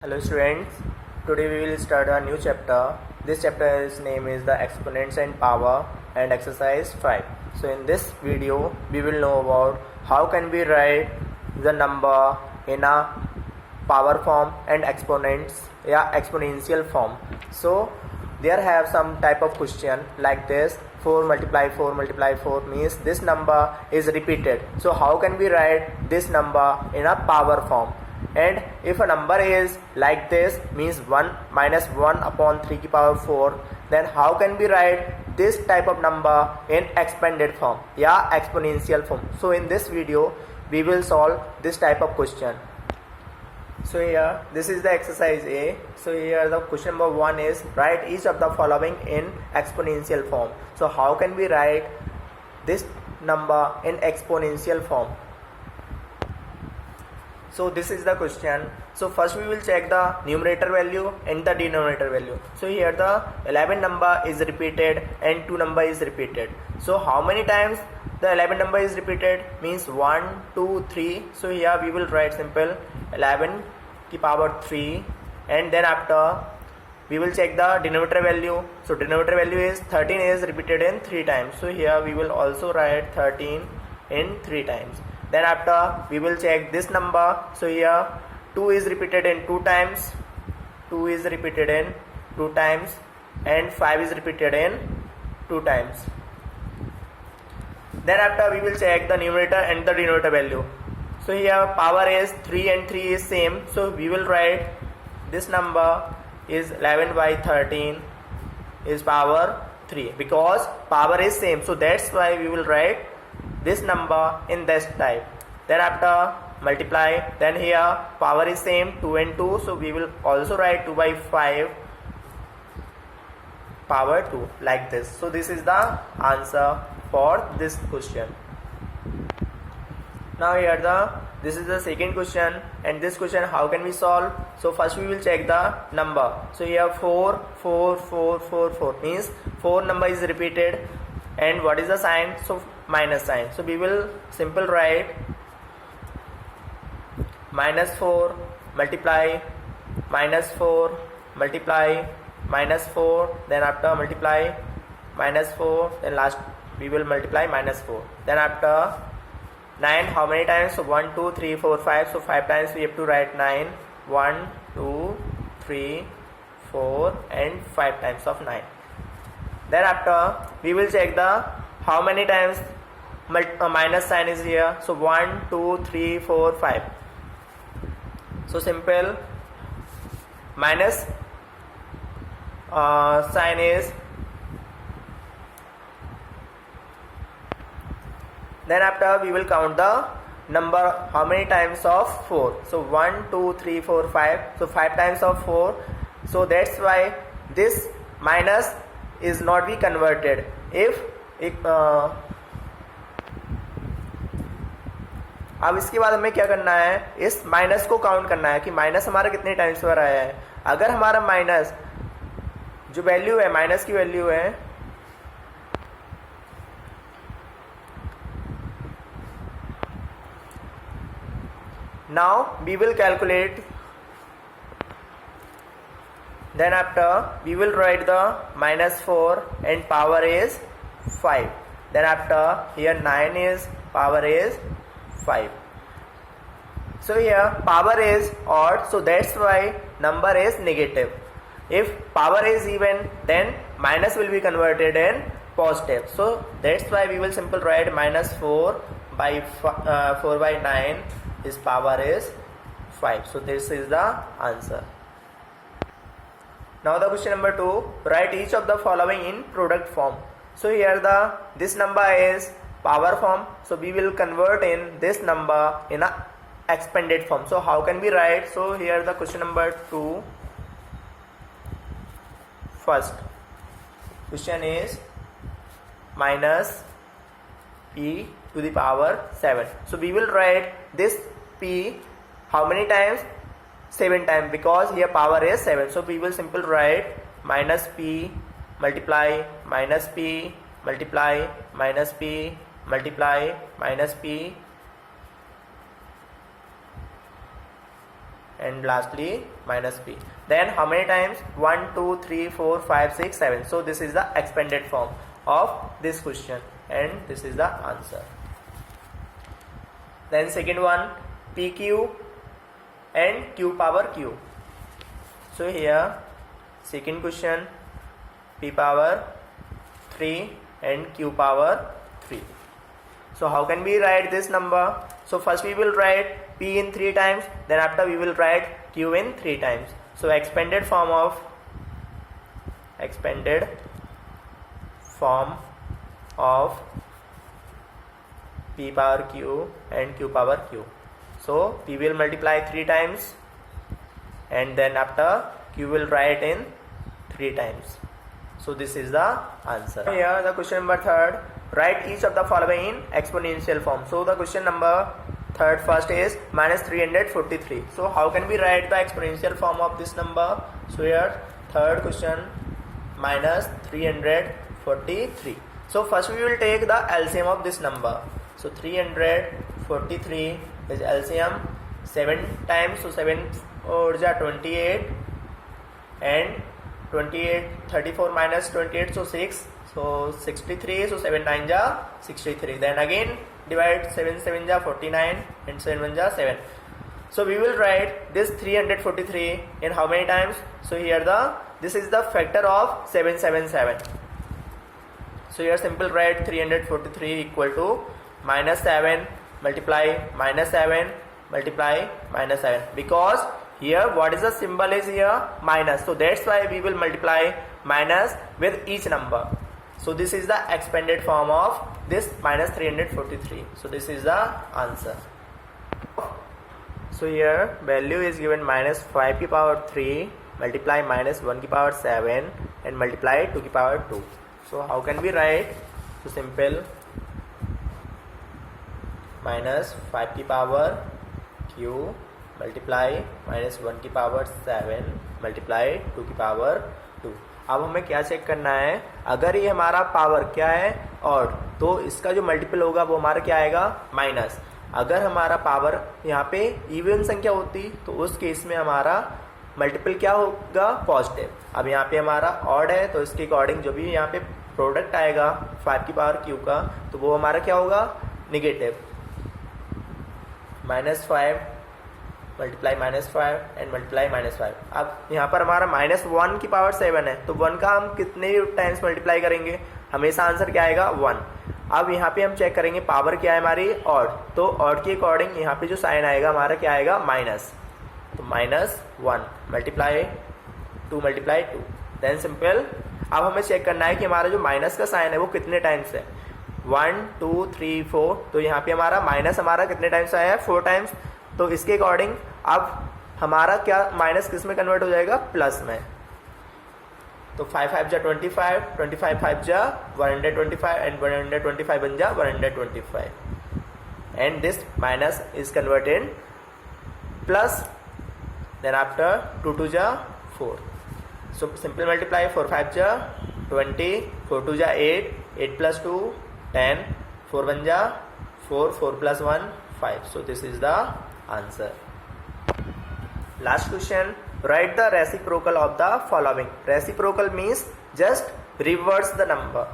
Hello students, today we will start a new chapter. This chapter's name is the exponents and power and exercise 5. So in this video we will know about how can we write the number in a power form and exponents exponential form. So there have some type of question like this: 4 multiply 4 multiply 4 means this number is repeated. So how can we write this number in a power form? And if a number is like this means 1 minus 1 upon 3 की power 4, then how can we write this type of number in expanded form या exponential form? So in this video we will solve this type of question. So here this is the exercise A. So here the question number 1 is write each of the following in exponential form. So how can we write this number in exponential form? So this is the question. So first we will check the numerator value and the denominator value. So here the 11 number is repeated and 2 number is repeated. So how many times the 11 number is repeated means 1, 2, 3. So here we will write simple 11 की power 3, and then after we will check the denominator value. So denominator value is 13 is repeated in 3 times. So here we will also write 13 in 3 times. Then after we will check this number. So here 2 is repeated in 2 times, 2 is repeated in 2 times, and 5 is repeated in 2 times. Then after we will check the numerator and the denominator value. So here power is 3 and 3 is same. So we will write this number is 11 by 13 is power 3 because power is same. So that's why we will write this number in this type. Then after multiply, then here power is same 2 and 2, so we will also write 2 by 5 power 2 like this. So this is the answer for this question. Now here this is the second question, and this question how can we solve? So first we will check the number. So here 4 4 4 4 4 means 4 number is repeated, and what is the sign? So minus sign. So we will simple write minus 4 multiply minus 4 multiply minus 4, then after multiply minus 4, then last we will multiply minus 4. Then after 9 how many times? So 1 2 3 4 5. So 5 times we have to write 9. 1 2 3 4 and 5 times of 9. Then after we will check the how many times minus sign is here. So 1 2 3 4 5. So simple minus sign is, then after we will count the number how many times of 4. So 1 2 3 4 5. So 5 times of 4. So that's why this minus is not be converted. If अब इसके बाद हमें क्या करना है, इस minus को count करना है कि माइनस हमारा कितने टाइम्स पर आया है. अगर हमारा माइनस जो वैल्यू है, माइनस की वैल्यू है now we will calculate. Then after we will write the minus 4 and power is 5. Then after here 9 is power is 5. So here power is odd, so that's why number is negative. If power is even, then minus will be converted in positive. So that's why we will simple write minus 4 by 4 by 9 is power is 5. So this is the answer. Now the question number 2, write each of the following in product form. So here this number is power form, so we will convert in this number in a expanded form. So how can we write? So here the question number 2, first question is minus p to the power 7. So we will write this p how many times? 7 times, because here power is 7. So we will simple write minus p multiply minus p multiply minus p multiply minus p and lastly minus p. Then how many times? 1 2 3 4 5 6 7. So this is the expanded form of this question and this is the answer. Then second one, pq and q power q. So here second question, p power 3 and q power 3. So how can we write this number? So first we will write p in 3 times, then after we will write q in 3 times. So expanded form of p power q and q power q. So p will multiply 3 times and then after q will write in 3 times. So this is the answer. Here the question number third, write each of the following in exponential form. So the question number third first is minus 343. So how can we write the exponential form of this number? So here third question, minus 343. So first we will take the LCM of this number. So 343 is LCM 7 times, so 7 or 28 and 28 34 minus 28, so 6, so 63, so 7 9 ja 63. Then again divide 7 7 ja 49 and 7 1 ja 7. So we will write this 343 in how many times? So here this is the factor of 777. So here simple write 343 equal to minus 7 multiply minus 7 multiply minus 7, because here what is the symbol is here? Minus. So that's why we will multiply minus with each number. So this is the expanded form of this minus 343. So this is the answer. So here value is given minus 5 to the power 3 multiply minus 1 to the power 7 and multiply 2 to the power 2. So how can we write? So simple, minus 5 to the power q multiply minus 1 की power 7 multiply 2 की power 2. अब हमें क्या check करना है? अगर ये हमारा पावर क्या है ऑड, तो इसका जो मल्टीपल होगा वो हमारा क्या आएगा? माइनस. अगर हमारा पावर यहाँ पे इवन संख्या होती तो उस केस में हमारा मल्टीपल क्या होगा? पॉजिटिव. अब यहाँ पे हमारा ऑड है तो इसके अकॉर्डिंग जो भी यहाँ पे प्रोडक्ट आएगा 5 की पावर क्यू का, तो वो हमारा क्या होगा? Negative. Minus 5 multiply minus 5 and multiply minus 5. अब यहाँ पर हमारा माइनस 1 की पावर 7 है, तो 1 का हम कितने टाइम्स मल्टीप्लाई करेंगे? हमेशा आंसर क्या आएगा? 1. अब यहाँ पे हम चेक करेंगे पावर क्या है हमारी? ऑड. तो ऑड के अकॉर्डिंग यहाँ पे जो साइन आएगा हमारा क्या आएगा? माइनस. तो minus 1 multiply 2 multiply 2. Then simple. अब हमें चेक करना है कि हमारा जो माइनस का साइन है वो कितने टाइम्स है? 1 2 3 4. तो यहाँ पे हमारा माइनस हमारा कितने टाइम्स आया है? 4 टाइम्स. तो इसके अकॉर्डिंग अब हमारा क्या माइनस किस में कन्वर्ट हो जाएगा? प्लस में. तो 5 5 जा 25, 25 5 जा 125 एंड 125 बन जा 125. And this minus is converted plus. Then after 2 2 जा 4. सो सिंपल मल्टीप्लाई 4 5 जा 20, 4 2 जा 8, 8 प्लस 2 10, 4 1 जा 4, 4 plus 1 5. So this is the answer. Last question, write the reciprocal of the following. Reciprocal means just reverse the number.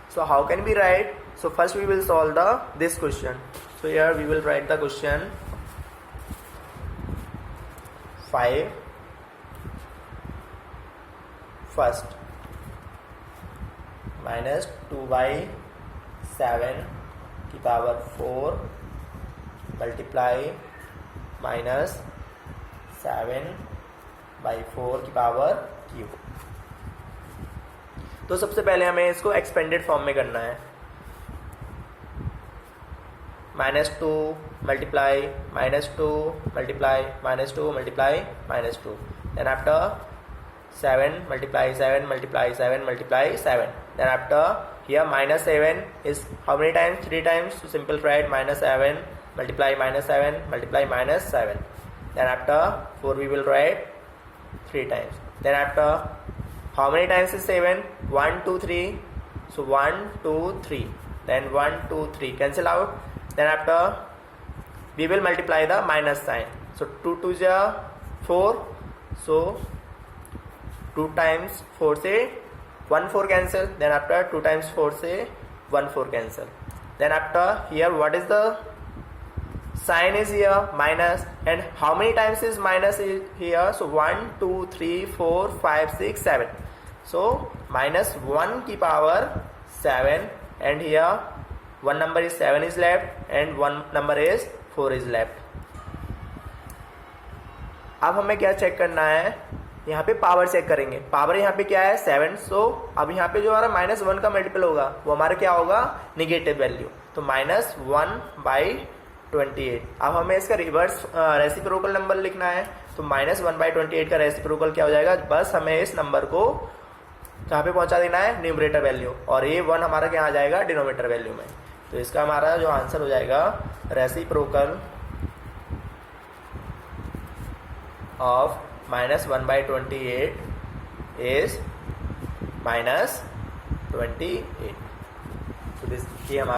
So how can we write? So first we will solve this question. So here we will write the question 5 first minus 2 by 7 की power 4 multiply minus 7 by 4 की power Q. तो सबसे पहले हमें इसको expanded form में करना है. Minus 2 multiply minus 2 multiply minus 2 multiply minus 2. Then after 7 multiply 7 multiply 7 multiply 7. Then after here minus 7 is how many times? 3 times. So simple write minus 7 multiply minus 7 multiply minus 7. Then after 4 we will write 3 times. Then after how many times is 7? 1 2 3. So 1 2 3. Then 1 2 3 cancel out. Then after we will multiply the minus sign. So 2 2 ja 4, so 2 times 4 से 1 4 cancel, then after 2 times 4 से 1 4 cancel, then after here what is the sign is here minus, and how many times is minus is here, so 1 2 3 4 5 6 7, so minus 1 की power 7, and here one number is 7 is left and one number is 4 is left. अब हमें क्या check करना है, यहाँ पे power check करेंगे. Power यहाँ पे क्या है 7, सो अब यहाँ पे जो हमारा माइनस 1 का मल्टीपल होगा वो हमारा क्या होगा निगेटिव वैल्यू, तो माइनस 1/28. अब हमें इसका रिवर्स रेसिप्रोकल नंबर लिखना है, तो माइनस 1/28 का रेसिप्रोकल क्या हो जाएगा, बस हमें इस नंबर को जहाँ पे पहुँचा देना है न्यूमरेटर वैल्यू, और ये 1 हमारा क्या आ जाएगा डिनोमिनेटर वैल्यू में. तो इसका हमारा जो आंसर हो जाएगा reciprocal of minus 1/28 is minus 28. तो this ये हमारा